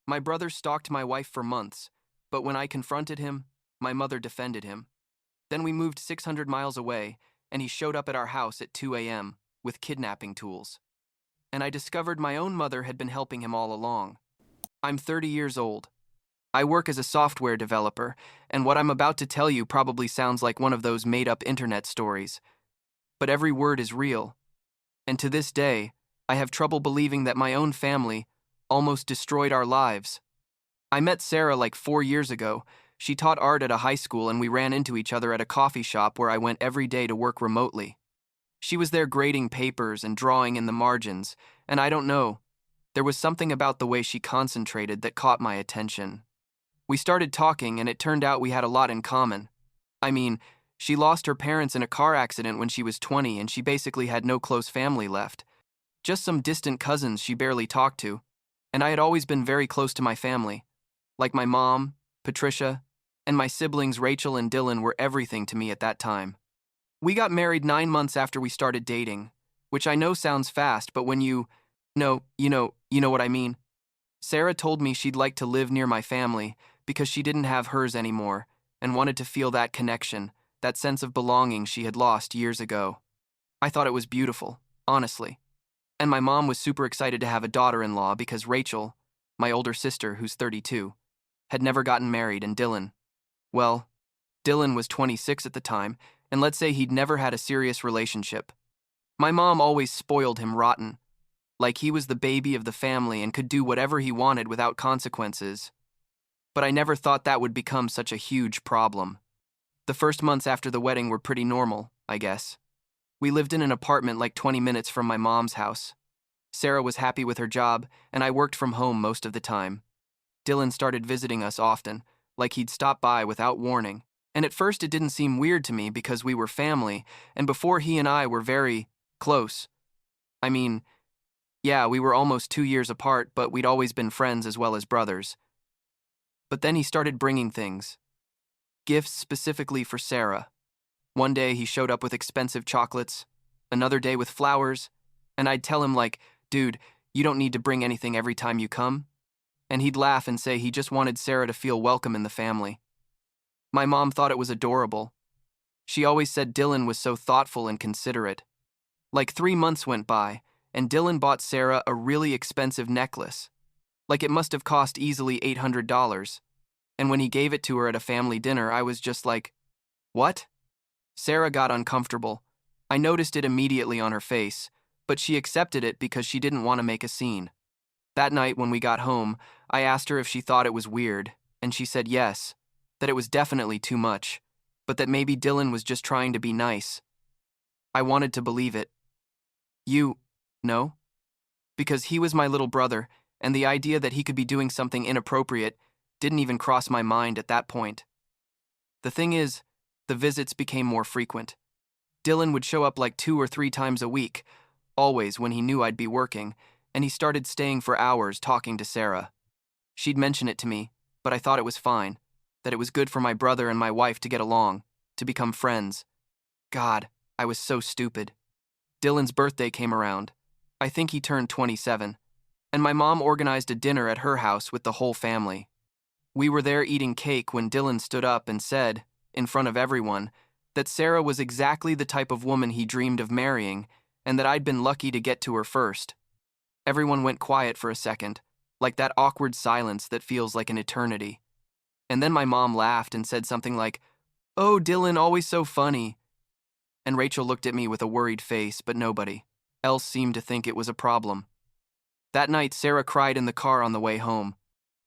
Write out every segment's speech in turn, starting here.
My brother stalked my wife for months, but when I confronted him, my mother defended him. Then we moved 600 miles away, and he showed up at our house at 2 a.m. with kidnapping tools. And I discovered my own mother had been helping him all along. I'm 30 years old. I work as a software developer, and what I'm about to tell you probably sounds like one of those made-up internet stories. But every word is real. And to this day, I have trouble believing that my own family almost destroyed our lives. I met Sarah like 4 years ago. She taught art at a high school and we ran into each other at a coffee shop where I went every day to work remotely. She was there grading papers and drawing in the margins, and I don't know, there was something about the way she concentrated that caught my attention. We started talking and it turned out we had a lot in common. I mean, she lost her parents in a car accident when she was 20 and she basically had no close family left. Just some distant cousins she barely talked to. And I had always been very close to my family. Like my mom, Patricia, and my siblings Rachel and Dylan were everything to me at that time. We got married 9 months after we started dating, which I know sounds fast, but when you know what I mean. Sarah told me she'd like to live near my family because she didn't have hers anymore and wanted to feel that connection, that sense of belonging she had lost years ago. I thought it was beautiful, honestly. And my mom was super excited to have a daughter-in-law because Rachel, my older sister who's 32, had never gotten married, and Dylan was 26 at the time, and let's say he'd never had a serious relationship. My mom always spoiled him rotten, like he was the baby of the family and could do whatever he wanted without consequences. But I never thought that would become such a huge problem. The first months after the wedding were pretty normal, I guess. We lived in an apartment like 20 minutes from my mom's house. Sarah was happy with her job, and I worked from home most of the time. Dylan started visiting us often, like he'd stop by without warning. And at first it didn't seem weird to me because we were family, and before he and I were very close. I mean, yeah, we were almost 2 years apart, but we'd always been friends as well as brothers. But then he started bringing things. Gifts specifically for Sarah. One day he showed up with expensive chocolates, another day with flowers, and I'd tell him like, dude, you don't need to bring anything every time you come. And he'd laugh and say he just wanted Sarah to feel welcome in the family. My mom thought it was adorable. She always said Dylan was so thoughtful and considerate. Like 3 months went by, and Dylan bought Sarah a really expensive necklace. Like it must have cost easily $800. And when he gave it to her at a family dinner, I was just like, what? Sarah got uncomfortable. I noticed it immediately on her face, but she accepted it because she didn't want to make a scene. That night when we got home, I asked her if she thought it was weird, and she said yes, that it was definitely too much, but that maybe Dylan was just trying to be nice. I wanted to believe it. No? Because he was my little brother, and the idea that he could be doing something inappropriate didn't even cross my mind at that point. The thing is, the visits became more frequent. Dylan would show up like 2 or 3 times a week, always when he knew I'd be working, and he started staying for hours talking to Sarah. She'd mention it to me, but I thought it was fine, that it was good for my brother and my wife to get along, to become friends. God, I was so stupid. Dylan's birthday came around. I think he turned 27, and my mom organized a dinner at her house with the whole family. We were there eating cake when Dylan stood up and said, in front of everyone, that Sarah was exactly the type of woman he dreamed of marrying, and that I'd been lucky to get to her first. Everyone went quiet for a second, like that awkward silence that feels like an eternity. And then my mom laughed and said something like, "Oh, Dylan, always so funny." And Rachel looked at me with a worried face, but nobody else seemed to think it was a problem. That night, Sarah cried in the car on the way home.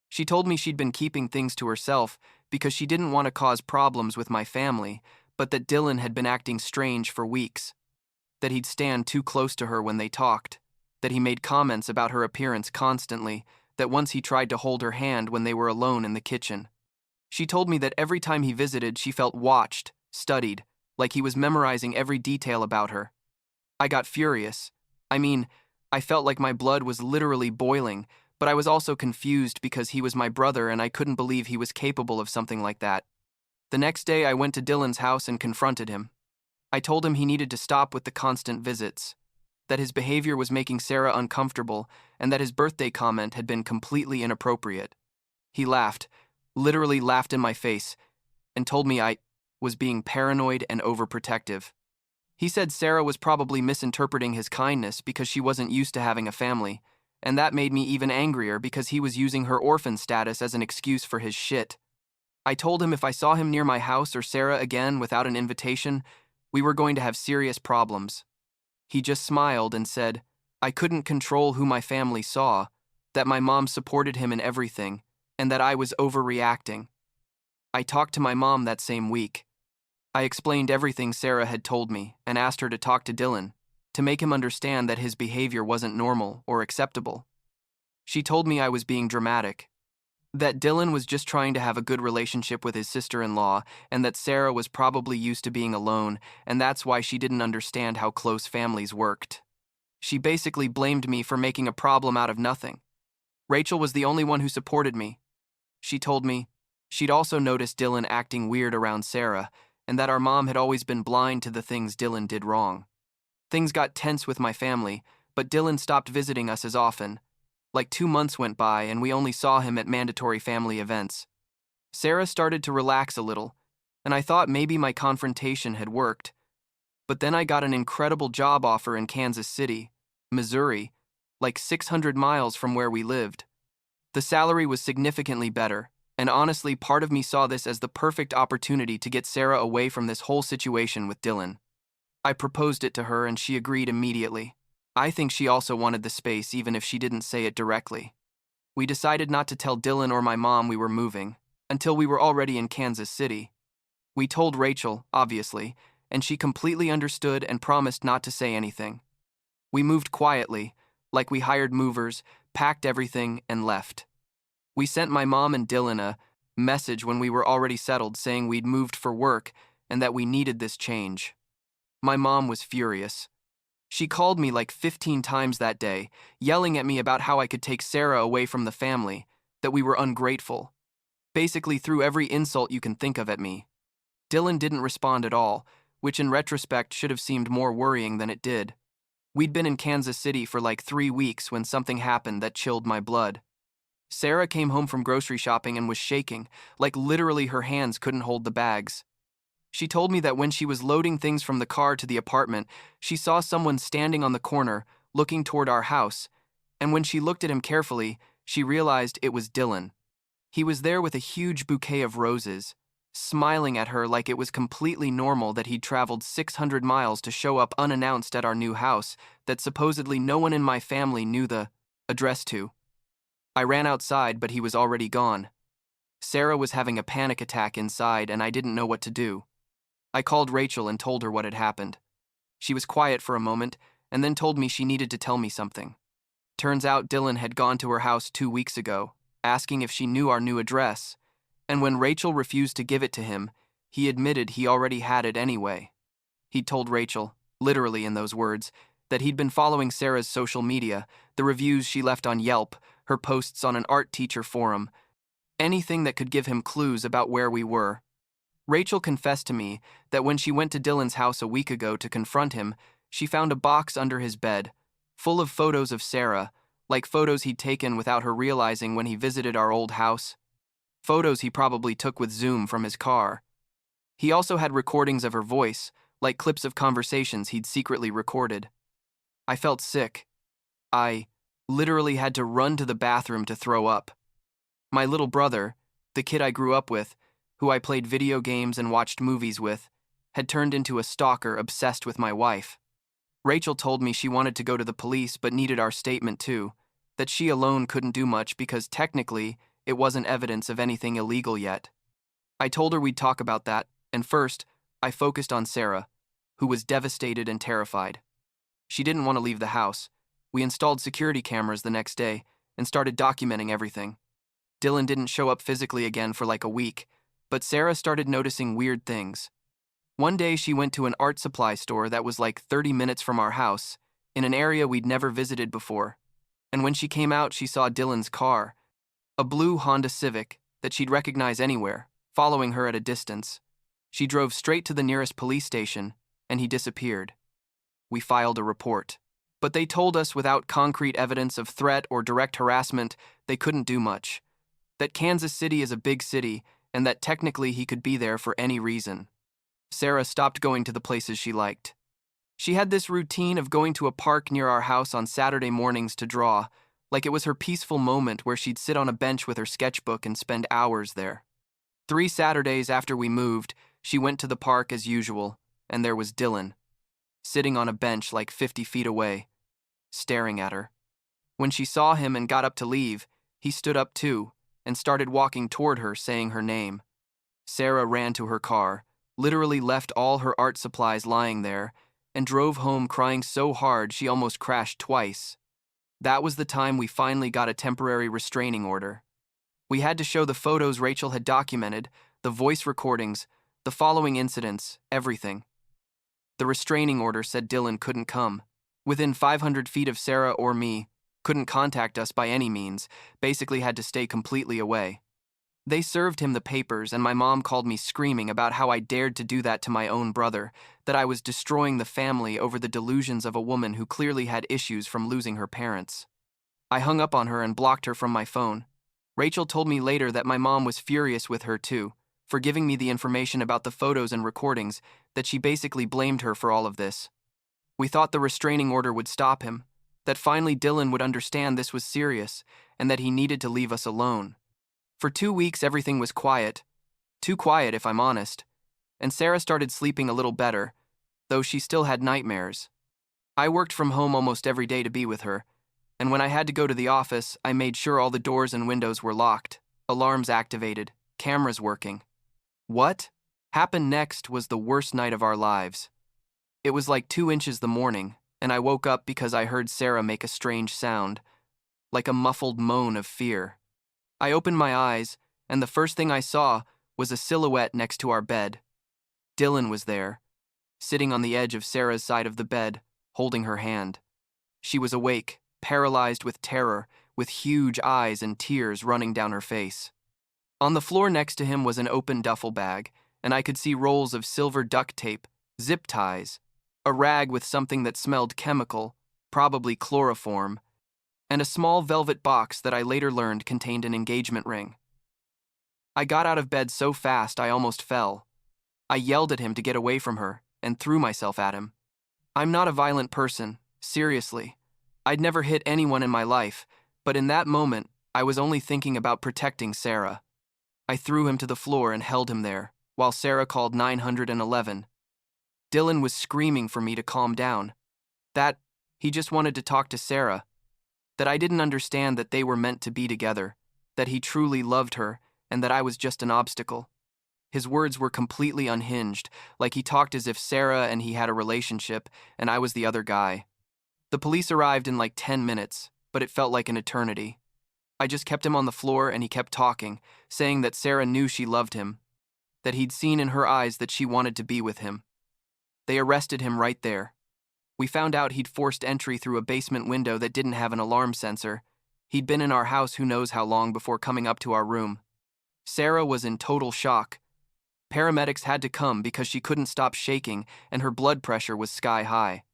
She told me she'd been keeping things to herself because she didn't want to cause problems with my family, but that Dylan had been acting strange for weeks, that he'd stand too close to her when they talked, that he made comments about her appearance constantly, that once he tried to hold her hand when they were alone in the kitchen. She told me that every time he visited, she felt watched, studied, like he was memorizing every detail about her. I got furious. I felt like my blood was literally boiling, but I was also confused because he was my brother and I couldn't believe he was capable of something like that. The next day, I went to Dylan's house and confronted him. I told him he needed to stop with the constant visits. that his behavior was making Sarah uncomfortable, and that his birthday comment had been completely inappropriate. He laughed, literally laughed in my face, and told me I was being paranoid and overprotective. He said Sarah was probably misinterpreting his kindness because she wasn't used to having a family, and that made me even angrier because he was using her orphan status as an excuse for his shit. I told him if I saw him near my house or Sarah again without an invitation, we were going to have serious problems. He just smiled and said, I couldn't control who my family saw, that my mom supported him in everything, and that I was overreacting. I talked to my mom that same week. I explained everything Sarah had told me and asked her to talk to Dylan, to make him understand that his behavior wasn't normal or acceptable. She told me I was being dramatic, that Dylan was just trying to have a good relationship with his sister-in-law, and that Sarah was probably used to being alone, and that's why she didn't understand how close families worked. She basically blamed me for making a problem out of nothing. Rachel was the only one who supported me. She told me she'd also noticed Dylan acting weird around Sarah, and that our mom had always been blind to the things Dylan did wrong. Things got tense with my family, but Dylan stopped visiting us as often. Like 2 months went by and we only saw him at mandatory family events. Sarah started to relax a little, and I thought maybe my confrontation had worked. But then I got an incredible job offer in Kansas City, Missouri, like 600 miles from where we lived. The salary was significantly better, and honestly, part of me saw this as the perfect opportunity to get Sarah away from this whole situation with Dylan. I proposed it to her and she agreed immediately. I think she also wanted the space even if she didn't say it directly. We decided not to tell Dylan or my mom we were moving, until we were already in Kansas City. We told Rachel, obviously, and she completely understood and promised not to say anything. We moved quietly, like we hired movers, packed everything, and left. We sent my mom and Dylan a message when we were already settled saying we'd moved for work and that we needed this change. My mom was furious. She called me like 15 times that day, yelling at me about how I could take Sarah away from the family, that we were ungrateful. Basically threw every insult you can think of at me. Dylan didn't respond at all, which in retrospect should have seemed more worrying than it did. We'd been in Kansas City for like 3 weeks when something happened that chilled my blood. Sarah came home from grocery shopping and was shaking, like literally her hands couldn't hold the bags. She told me that when she was loading things from the car to the apartment, she saw someone standing on the corner, looking toward our house, and when she looked at him carefully, she realized it was Dylan. He was there with a huge bouquet of roses, smiling at her like it was completely normal that he'd traveled 600 miles to show up unannounced at our new house that supposedly no one in my family knew the address to. I ran outside, but he was already gone. Sarah was having a panic attack inside, and I didn't know what to do. I called Rachel and told her what had happened. She was quiet for a moment, and then told me she needed to tell me something. Turns out Dylan had gone to her house 2 weeks ago, asking if she knew our new address, and when Rachel refused to give it to him, he admitted he already had it anyway. He'd told Rachel, literally in those words, that he'd been following Sarah's social media, the reviews she left on Yelp, her posts on an art teacher forum, anything that could give him clues about where we were. Rachel confessed to me that when she went to Dylan's house a week ago to confront him, she found a box under his bed, full of photos of Sarah, like photos he'd taken without her realizing when he visited our old house. Photos he probably took with Zoom from his car. He also had recordings of her voice, like clips of conversations he'd secretly recorded. I felt sick. I literally had to run to the bathroom to throw up. My little brother, the kid I grew up with, who I played video games and watched movies with, had turned into a stalker obsessed with my wife. Rachel told me she wanted to go to the police but needed our statement too, that she alone couldn't do much because technically it wasn't evidence of anything illegal yet. I told her we'd talk about that, and first, I focused on Sarah, who was devastated and terrified. She didn't want to leave the house. We installed security cameras the next day and started documenting everything. Dylan didn't show up physically again for like a week, but Sarah started noticing weird things. One day she went to an art supply store that was like 30 minutes from our house, in an area we'd never visited before. And when she came out, she saw Dylan's car, a blue Honda Civic that she'd recognize anywhere, following her at a distance. She drove straight to the nearest police station, and he disappeared. We filed a report. But they told us without concrete evidence of threat or direct harassment, they couldn't do much. That Kansas City is a big city, and that technically he could be there for any reason. Sarah stopped going to the places she liked. She had this routine of going to a park near our house on Saturday mornings to draw, like it was her peaceful moment where she'd sit on a bench with her sketchbook and spend hours there. 3 Saturdays after we moved, she went to the park as usual, and there was Dylan, sitting on a bench like 50 feet away, staring at her. When she saw him and got up to leave, he stood up too and started walking toward her, saying her name. Sarah ran to her car, literally left all her art supplies lying there, and drove home crying so hard she almost crashed twice. That was the time we finally got a temporary restraining order. We had to show the photos Rachel had documented, the voice recordings, the following incidents, everything. The restraining order said Dylan couldn't come, within 500 feet of Sarah or me, couldn't contact us by any means, basically had to stay completely away. They served him the papers, and my mom called me screaming about how I dared to do that to my own brother, that I was destroying the family over the delusions of a woman who clearly had issues from losing her parents. I hung up on her and blocked her from my phone. Rachel told me later that my mom was furious with her too, for giving me the information about the photos and recordings, that she basically blamed her for all of this. We thought the restraining order would stop him, that finally Dylan would understand this was serious, and that he needed to leave us alone. For 2 weeks everything was quiet, too quiet if I'm honest, and Sarah started sleeping a little better, though she still had nightmares. I worked from home almost every day to be with her, and when I had to go to the office, I made sure all the doors and windows were locked, alarms activated, cameras working. What happened next was the worst night of our lives. It was like 2 inches the morning, and I woke up because I heard Sarah make a strange sound, like a muffled moan of fear. I opened my eyes, and the first thing I saw was a silhouette next to our bed. Dylan was there, sitting on the edge of Sarah's side of the bed, holding her hand. She was awake, paralyzed with terror, with huge eyes and tears running down her face. On the floor next to him was an open duffel bag, and I could see rolls of silver duct tape, zip ties, a rag with something that smelled chemical, probably chloroform, and a small velvet box that I later learned contained an engagement ring. I got out of bed so fast I almost fell. I yelled at him to get away from her and threw myself at him. I'm not a violent person, seriously. I'd never hit anyone in my life, but in that moment, I was only thinking about protecting Sarah. I threw him to the floor and held him there, while Sarah called 911. Dylan was screaming for me to calm down. That he just wanted to talk to Sarah. That I didn't understand that they were meant to be together, that he truly loved her, and that I was just an obstacle. His words were completely unhinged, like he talked as if Sarah and he had a relationship, and I was the other guy. The police arrived in like 10 minutes, but it felt like an eternity. I just kept him on the floor and he kept talking, saying that Sarah knew she loved him, that he'd seen in her eyes that she wanted to be with him. They arrested him right there. We found out he'd forced entry through a basement window that didn't have an alarm sensor. He'd been in our house who knows how long before coming up to our room. Sarah was in total shock. Paramedics had to come because she couldn't stop shaking and her blood pressure was sky high.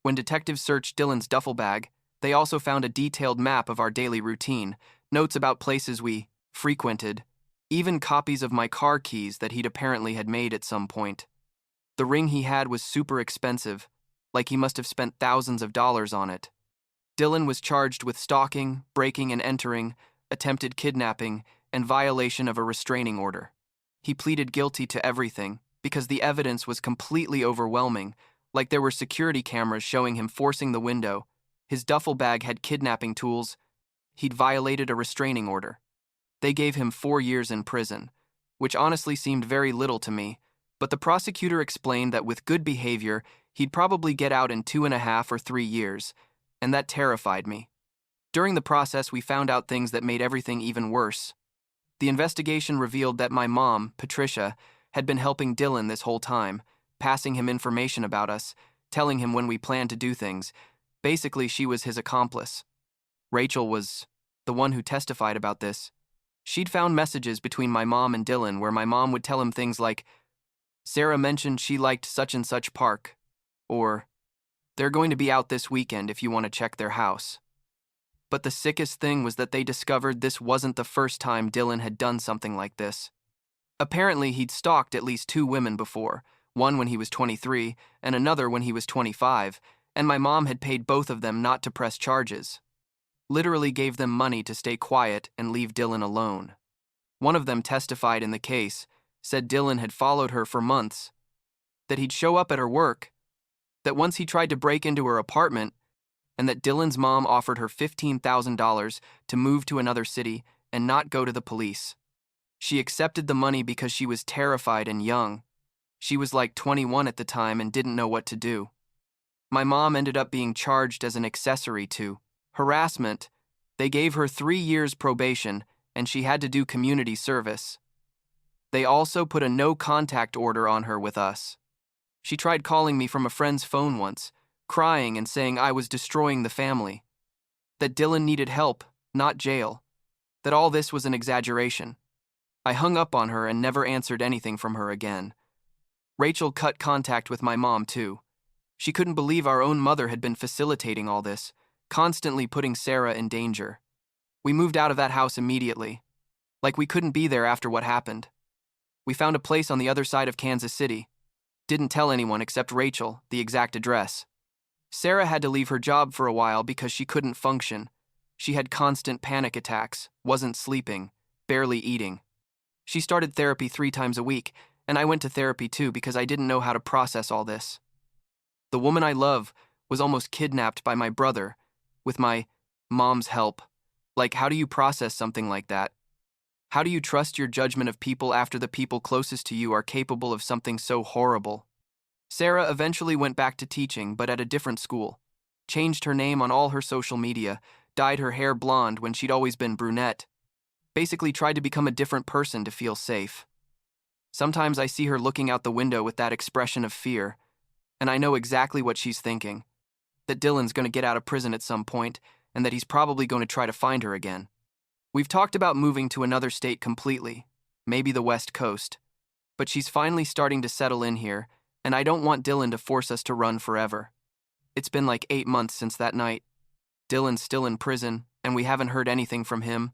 When detectives searched Dylan's duffel bag, they also found a detailed map of our daily routine, notes about places we frequented, even copies of my car keys that he'd apparently had made at some point. The ring he had was super expensive, like he must have spent thousands of dollars on it. Dylan was charged with stalking, breaking and entering, attempted kidnapping, and violation of a restraining order. He pleaded guilty to everything because the evidence was completely overwhelming, like there were security cameras showing him forcing the window, his duffel bag had kidnapping tools, he'd violated a restraining order. They gave him 4 years in prison, which honestly seemed very little to me, but the prosecutor explained that with good behavior, he'd probably get out in 2.5 or 3 years, and that terrified me. During the process, we found out things that made everything even worse. The investigation revealed that my mom, Patricia, had been helping Dylan this whole time, passing him information about us, telling him when we planned to do things. Basically, she was his accomplice. Rachel was the one who testified about this. She'd found messages between my mom and Dylan where my mom would tell him things like, "Sarah mentioned she liked such and such park," or They're going to be out this weekend if you want to check their house. But the sickest thing was that they discovered this wasn't the first time Dylan had done something like this. Apparently, he'd stalked at least 2 women before, one when he was 23 and another when he was 25, and my mom had paid both of them not to press charges. Literally gave them money to stay quiet and leave Dylan alone. One of them testified in the case, said Dylan had followed her for months, that he'd show up at her work, that once he tried to break into her apartment, and that Dylan's mom offered her $15,000 to move to another city and not go to the police. She accepted the money because she was terrified and young. She was like 21 at the time and didn't know what to do. My mom ended up being charged as an accessory to harassment. They gave her 3 years probation, and she had to do community service. They also put a no-contact order on her with us. She tried calling me from a friend's phone once, crying and saying I was destroying the family, that Dylan needed help, not jail, that all this was an exaggeration. I hung up on her and never answered anything from her again. Rachel cut contact with my mom, too. She couldn't believe our own mother had been facilitating all this, constantly putting Sarah in danger. We moved out of that house immediately, like we couldn't be there after what happened. We found a place on the other side of Kansas City. Didn't tell anyone except Rachel the exact address. Sarah had to leave her job for a while because she couldn't function. She had constant panic attacks, wasn't sleeping, barely eating. She started therapy 3 times a week, and I went to therapy too because I didn't know how to process all this. The woman I love was almost kidnapped by my brother, with my mom's help. Like, how do you process something like that? How do you trust your judgment of people after the people closest to you are capable of something so horrible? Sarah eventually went back to teaching, but at a different school. Changed her name on all her social media, dyed her hair blonde when she'd always been brunette. Basically tried to become a different person to feel safe. Sometimes I see her looking out the window with that expression of fear, and I know exactly what she's thinking. That Dylan's going to get out of prison at some point, and that he's probably going to try to find her again. We've talked about moving to another state completely, maybe the West Coast, but she's finally starting to settle in here, and I don't want Dylan to force us to run forever. It's been like 8 months since that night. Dylan's still in prison, and we haven't heard anything from him,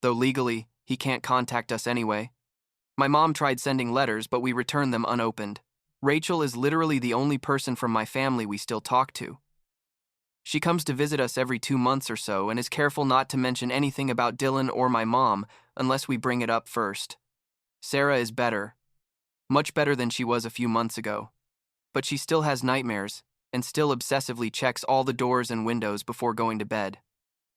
though legally, he can't contact us anyway. My mom tried sending letters, but we returned them unopened. Rachel is literally the only person from my family we still talk to. She comes to visit us every 2 months or so and is careful not to mention anything about Dylan or my mom unless we bring it up first. Sarah is better. Much better than she was a few months ago. But she still has nightmares and still obsessively checks all the doors and windows before going to bed.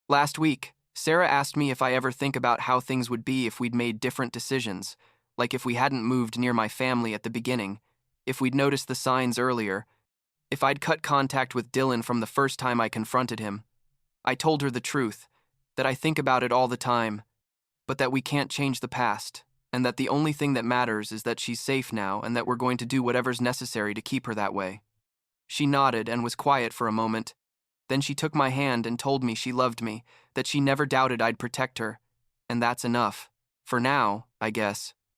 Last week, Sarah asked me if I ever think about how things would be if we'd made different decisions, like if we hadn't moved near my family at the beginning, if we'd noticed the signs earlier, if I'd cut contact with Dylan from the first time I confronted him. I told her the truth, that I think about it all the time, but that we can't change the past, and that the only thing that matters is that she's safe now and that we're going to do whatever's necessary to keep her that way. She nodded and was quiet for a moment. Then she took my hand and told me she loved me, that she never doubted I'd protect her, and that's enough. For now, I guess.